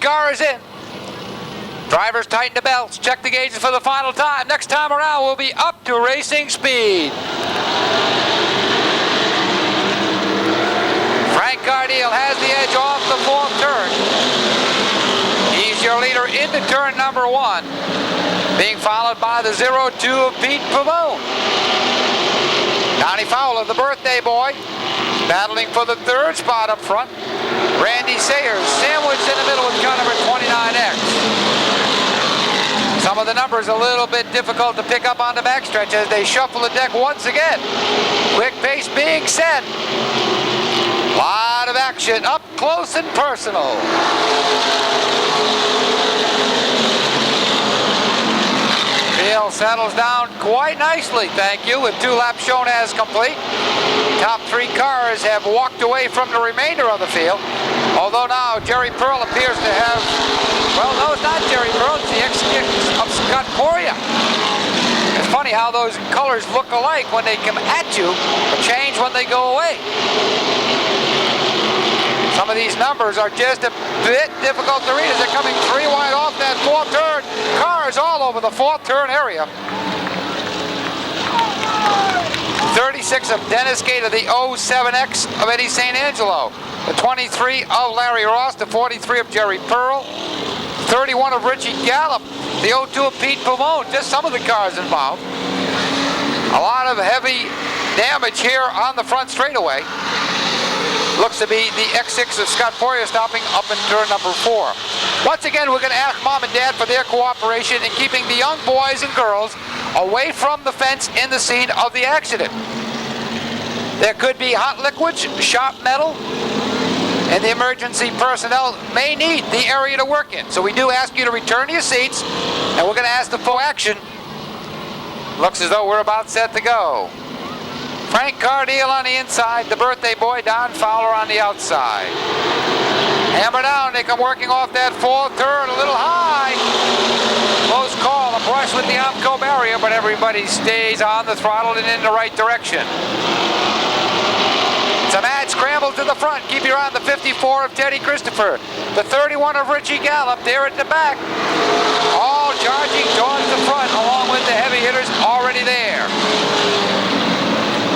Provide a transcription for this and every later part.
car is in. Drivers tighten the belts, check the gauges for the final time. Next time around, we'll be up to racing speed. Frank Cardiel has the edge off the fourth turn. He's your leader into turn number 1, being followed by the 0-2 of Pete Pavone. Donnie Fowler, the birthday boy, battling for the third spot up front. Randy Sayers sandwiched in the middle with car number 29X. Some of the numbers a little bit difficult to pick up on the backstretch as they shuffle the deck once again. Quick pace being set. A lot of action up close and personal. Field settles down quite nicely, thank you, with 2 laps shown as complete. Top 3 cars have walked away from the remainder of the field. Although now Jerry Pearl appears to have, well, no, it's not Jerry Pearl, it's the ex-kick of Scott Poirier. It's funny how those colors look alike when they come at you, but change when they go away. Some of these numbers are just a bit difficult to read as they're coming 3 wide off that fourth turn. Cars all over the fourth turn area. 36 of Dennis Gator, the 07X of Eddie St. Angelo. The 23 of Larry Ross, the 43 of Jerry Pearl. 31 of Richie Gallup, the 02 of Pete Pavone. Just some of the cars involved. A lot of heavy damage here on the front straightaway. Looks to be the X6 of Scott Poirier stopping up in turn number 4. Once again, we're going to ask Mom and Dad for their cooperation in keeping the young boys and girls away from the fence in the scene of the accident. There could be hot liquids, sharp metal, and the emergency personnel may need the area to work in. So we do ask you to return to your seats, and we're going to ask the full action. Looks as though we're about set to go. Frank Cardiel on the inside, the birthday boy Don Fowler on the outside. Hammer down, they come working off that fourth turn, a little high. Close call, a brush with the Amco barrier, but everybody stays on the throttle and in the right direction. It's a mad scramble to the front. Keep your eye on the 54 of Teddy Christopher. The 31 of Richie Gallup there at the back. All charging towards the front along with the heavy hitters already there.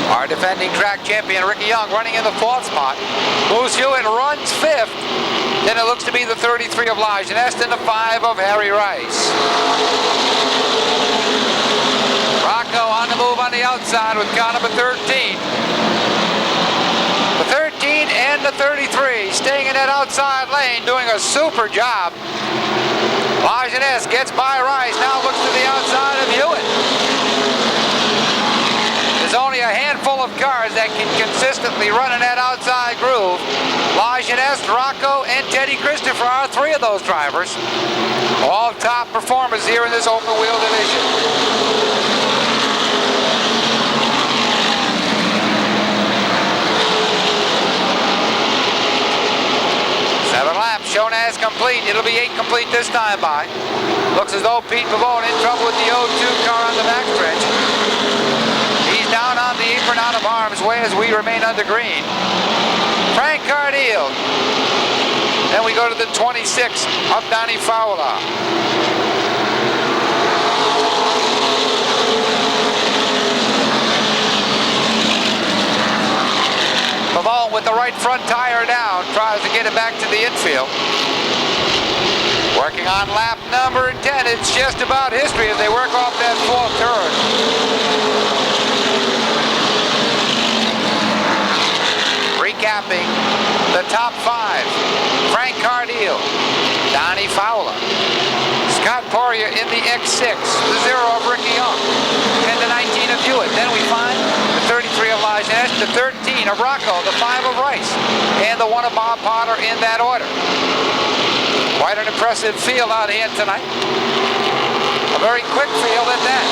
Our defending track champion, Ricky Young, running in the 4th spot. Moose Hewitt runs 5th. Then it looks to be the 33 of Lige Nest and the 5 of Harry Rice. Rocco on the move on the outside with car number 13. The 13 and the 33 staying in that outside lane, doing a super job. Lige Nest gets by Rice, now looks to the outside of Hewitt. There's only a handful of cars that can consistently run in that outside groove. Lige Nest, Rocco, and Teddy Christopher are 3 of those drivers. All top performers here in this open wheel division. 7 laps shown as complete. It'll be 8 complete this time by. Looks as though Pete Pavone in trouble with the 02 car on the backstretch. Down on the apron, out of harm's way as we remain under green. Frank Cardiel. Then we go to the 26 of Donnie Fowler. Pavone with the right front tire down, tries to get it back to the infield. Working on lap number 10. It's just about history as they work off that 4th turn. Recapping the top 5. Frank Cardiel, Donnie Fowler, Scott Poirier in the X6, the 0 of Ricky Young, and the 19 of Hewitt. Then we find the 33 of Lige Nest, the 13 of Rocco, the 5 of Rice, and the 1 of Bob Potter in that order. Quite an impressive field out here tonight. A very quick field at that.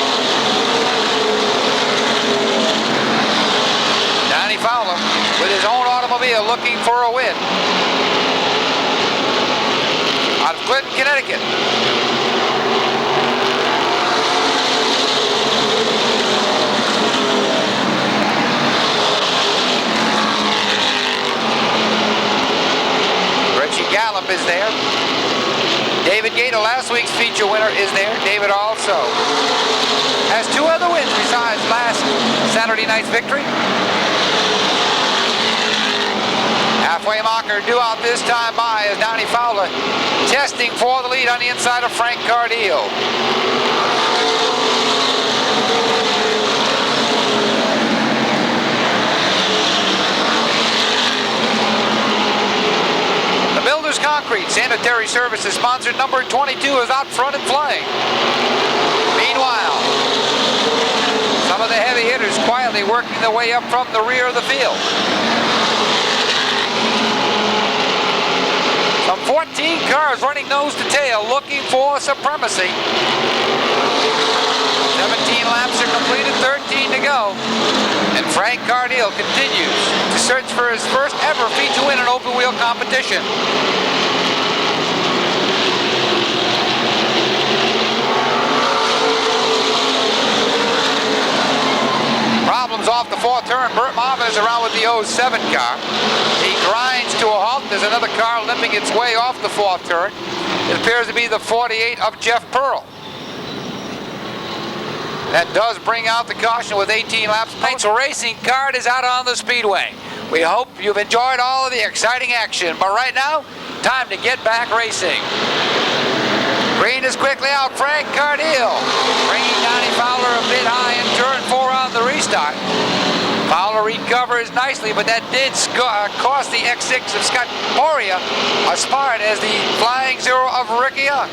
Donnie Fowler with his own automobile looking for a win. Out of Clinton, Connecticut. Richie Gallup is there. Taylor is there. David also has 2 other wins besides last Saturday night's victory. Halfway marker due out this time by as Donnie Fowler testing for the lead on the inside of Frank Cardile. The Builders Concrete Sanitary Services sponsor number 22 is out front and flying. Meanwhile, some of the heavy hitters quietly working their way up from the rear of the field. Some 14 cars running nose to tail looking for supremacy. 17 laps are completed, 13 to go. And Frank Cardile continues to search for his first ever feature win in open wheel competition. Problems off the 4th turn. Burt Marvin is around with the 07 car. He grinds to a halt. There's another car limping its way off the 4th turn. It appears to be the 48 of Jeff Pearl. That does bring out the caution with 18 laps. Tonight's racing card is out on the speedway. We hope you've enjoyed all of the exciting action. But right now, time to get back racing. Green is quickly out. Frank Cardile bringing Donnie Fowler a bit high in turn 4 on the restart. Fowler recovers nicely, but that did cost the X6 of Scott Poirier a spot as the Flying Zero of Ricky Young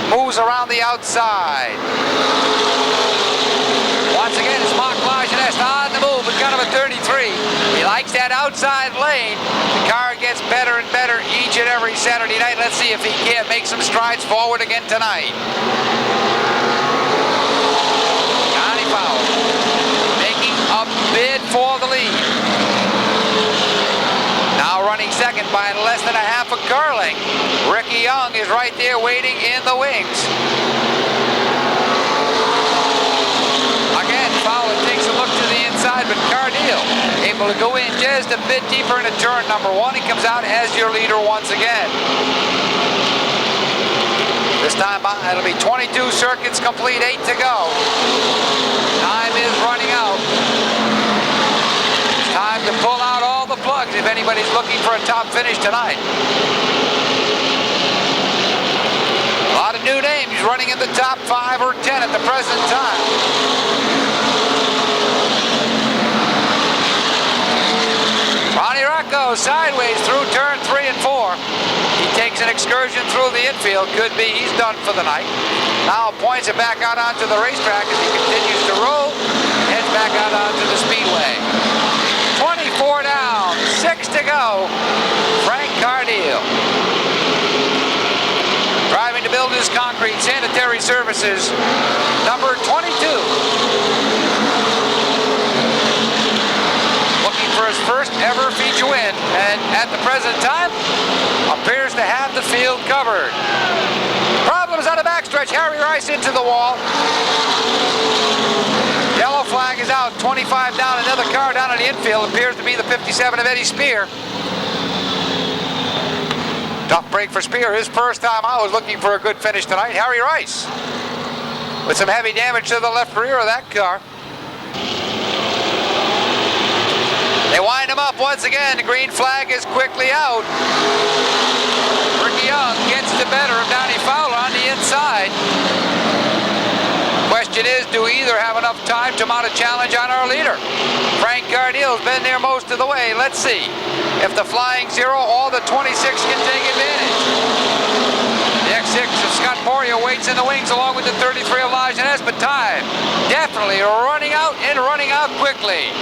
moves around the outside. Once again, it's Mark Lajeunesse on the move with kind of a 33. He likes that outside lane. The car gets better and better each and every Saturday night. Let's see if he can make some strides forward again tonight. Donnie Fowler making a bid for the lead. Now running second by less than a half a car length. Ricky Young is right there waiting in the wings. Again, Fowler takes a look to the inside, but Cardile able to go in just a bit deeper into turn number 1. He comes out as your leader once again. This time it'll be 22 circuits complete, 8 to go. Time is running out. It's time to pull out all the plugs if anybody's looking for a top finish tonight. A lot of new names running in the top 5 or 10 at the present time. Ronnie Rocco sideways through turn 3 and 4. He takes an excursion through the infield. Could be he's done for the night. Now points it back out onto the racetrack as he continues to roll. Heads back out onto the speedway. 24 down, 6 to go. Frank Cardile. Driving to Builders Concrete Sanitary Services, number 22. Looking for his first ever feature win, and at the present time, appears to have the field covered. Problems on the backstretch. Harry Rice into the wall. Yellow flag is out. 25 down. Another car down in the infield. Appears to be the 57 of Eddie Spear. Tough break for Spear. His first time out was looking for a good finish tonight. Harry Rice with some heavy damage to the left rear of that car. They wind him up once again. The green flag is quickly out. Ricky Young gets the better of Donnie Fowler on the inside. Question is, do either have enough time to mount a challenge on our leader? Frank Cardile's been there most of the way. Let's see if the Flying Zero or the 26 can take advantage. The X6 of Scott Poirier waits in the wings along with the 33 of Lajeunesse, but time definitely running out and running out quickly.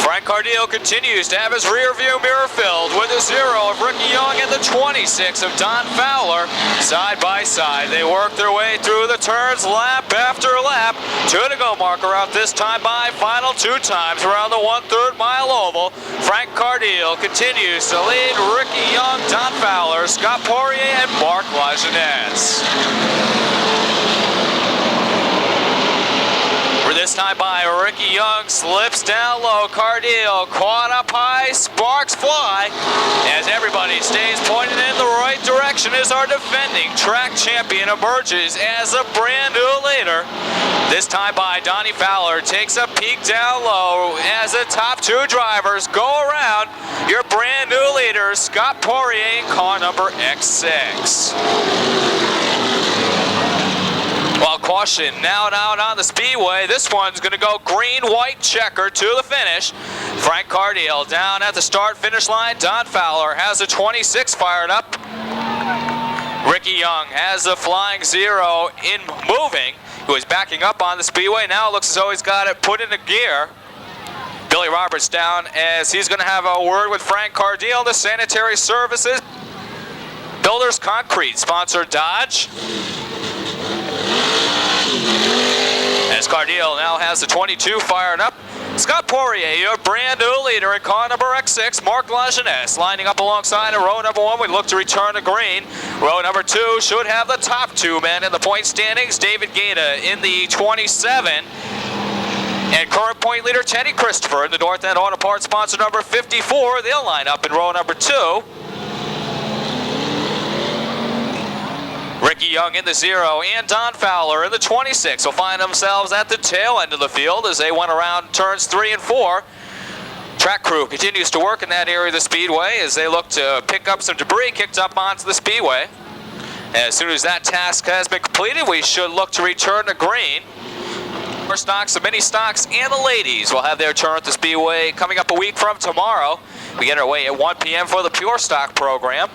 Frank Cardile continues to have his rear view mirror filled with the 0 of Ricky Young and the 26 of Don Fowler. Side by side, they work their way through the turns lap after lap. 2 to go marker out this time by final 2 times around the 1/3 mile oval. Frank Cardile continues to lead Ricky Young, Don Fowler, Scott Poirier, and Mark Lajeunesse. This time by Ricky Young slips down low. Cardile caught up high. Sparks fly. by as everybody stays pointed in the right direction as our defending track champion emerges as a brand new leader. This time by Donnie Fowler takes a peek down low as the top two drivers go around. Your brand new leaders, Scott Poirier in car number X6. Well, caution now out on the speedway. This one's going to go green-white checker to the finish. Frank Cardiel down at the start-finish line. Don Fowler has a 26 fired up. Ricky Young has the flying 0 in moving. He was backing up on the speedway. Now it looks as though he's got it put into gear. Billy Roberts down as he's going to have a word with Frank Cardiel, the sanitary services. Builders Concrete, sponsor Dodge. As Cardiel now has the 22 fired up. Scott Poirier, your brand new leader in car number X6. Mark Lajeunesse lining up alongside in row number 1. We look to return to green. Row number 2 should have the top two men in the point standings. David Gaeta in the 27. And current point leader Teddy Christopher in the North End Auto Parts sponsor number 54. They'll line up in row number 2. Ricky Young in the 0 and Don Fowler in the 26 will find themselves at the tail end of the field as they went around turns 3 and 4. Track crew continues to work in that area of the speedway as they look to pick up some debris kicked up onto the speedway. As soon as that task has been completed, we should look to return to green. More stocks, the mini stocks, and the ladies will have their turn at the speedway coming up a week from tomorrow. We get our way at 1 p.m. for the pure stock program.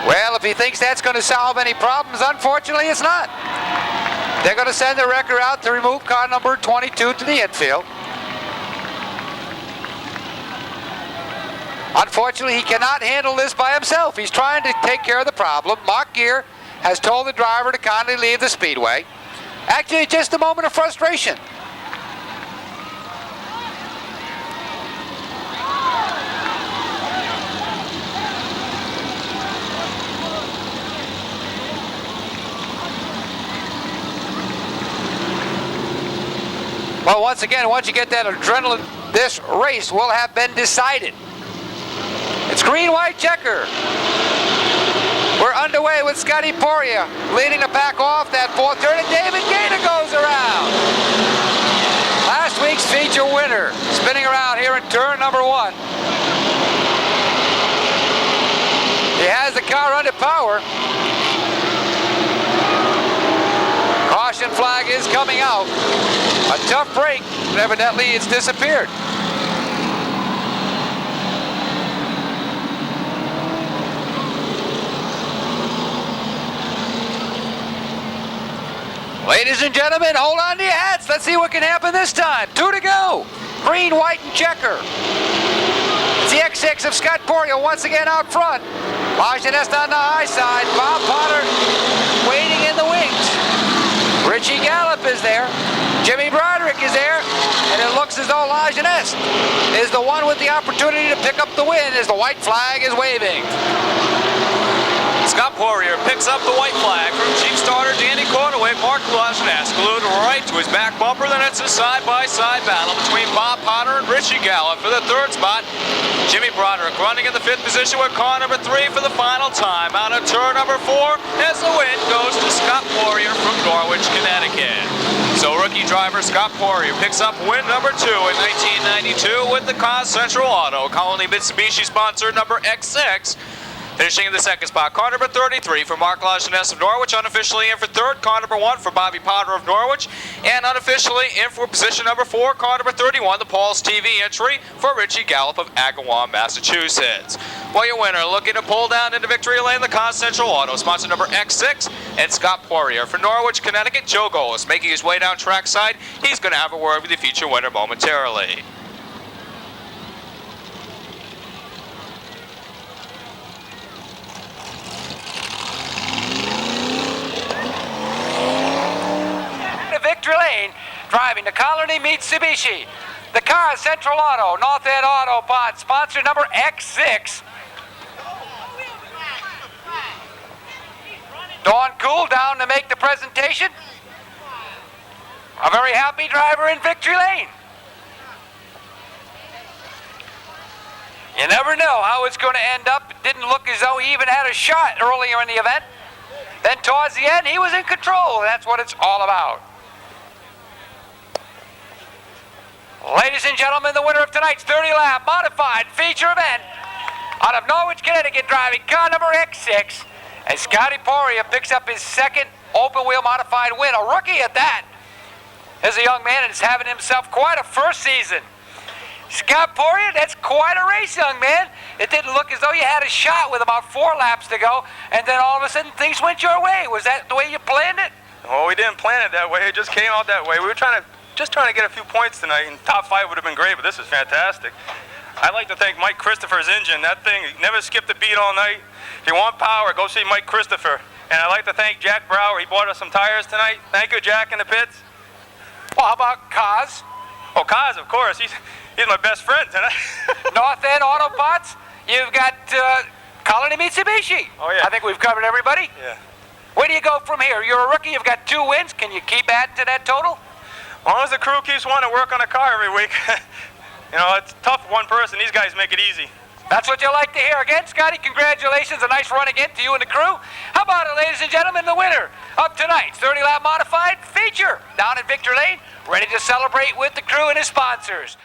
Well, if he thinks that's going to solve any problems, unfortunately it's not. They're going to send the wrecker out to remove car number 22 to the infield. Unfortunately, he cannot handle this by himself. He's trying to take care of the problem. Mark Gear has told the driver to kindly leave the speedway. Actually, just a moment of frustration. Well, once again, once you get that adrenaline, this race will have been decided. It's green-white checker. We're underway with Scotty Poirier leading the pack off that fourth turn, and David Gaeta goes around. Last week's feature winner, spinning around here in turn number 1. He has the car under power. Caution flag is coming out. A tough break, but evidently it's disappeared. Ladies and gentlemen, hold on to your hats. Let's see what can happen this time. 2 to go. Green, white, and checker. It's the X6 of Scott Poirier once again out front. Lajeunesse on the high side. Bob Potter waiting in the wings. Richie Gallup is there. Jimmy Broderick is there. And it looks as though Lajeunesse is the one with the opportunity to pick up the win as the white flag is waving. Scott Poirier picks up the white flag from Chief Starter Danny Cordaway. Mark Lajeunesse glued right to his back bumper. Then it's a side-by-side battle between Bob Potter and Richie Gallup for the 3rd spot. Jimmy Broderick running in the 5th position with car number 3 for the final time. Out of turn number 4 as the win goes to Scott Poirier from Norwich, Connecticut. So rookie driver Scott Poirier picks up win number 2 in 1992 with the Cause Central Auto, Colony Mitsubishi sponsor number X6. Finishing in the 2nd spot, car number 33 for Mark Lajeunesse of Norwich, unofficially in for 3rd, car number 1 for Bobby Potter of Norwich, and unofficially in for position number 4, car number 31, the Paul's TV entry for Richie Gallup of Agawam, Massachusetts. Well, your winner looking to pull down into victory lane, the Cause Central Auto, sponsor number X6, and Scott Poirier for Norwich, Connecticut. Joe Golis making his way down trackside. He's going to have a word with the feature winner momentarily. Victory lane, driving the Colony Mitsubishi. The car, Central Auto, North End Auto Parts, sponsor number X6. Dawn Cool down to make the presentation. A very happy driver in victory lane. You never know how it's going to end up. It didn't look as though he even had a shot earlier in the event. Then towards the end, he was in control. That's what it's all about. Ladies and gentlemen, the winner of tonight's 30-lap modified feature event out of Norwich, Connecticut, driving car number X6, and Scotty Poirier picks up his second open-wheel modified win, a rookie at that. Here's a young man and is having himself quite a first season. Scott Poirier, that's quite a race, young man. It didn't look as though you had a shot with about 4 laps to go, and then all of a sudden things went your way. Was that the way you planned it? Well, we didn't plan it that way. It just came out that way. We were just trying to get a few points tonight, and top 5 would have been great, but this is fantastic. I'd like to thank Mike Christopher's engine. That thing never skipped a beat all night. If you want power, go see Mike Christopher. And I'd like to thank Jack Brower. He bought us some tires tonight. Thank you, Jack, in the pits. Well, how about Kaz? Oh, Kaz, of course. He's my best friend tonight. North End Auto Parts. You've got Colony Mitsubishi. Oh, yeah. I think we've covered everybody. Yeah. Where do you go from here? You're a rookie. You've got 2 wins. Can you keep adding to that total? As long as the crew keeps wanting to work on the car every week. You know, it's tough for one person. These guys make it easy. That's what you like to hear. Again, Scotty, congratulations. A nice run again to you and the crew. How about it, ladies and gentlemen, the winner of tonight's 30-lap modified feature down in Victory Lane, ready to celebrate with the crew and his sponsors.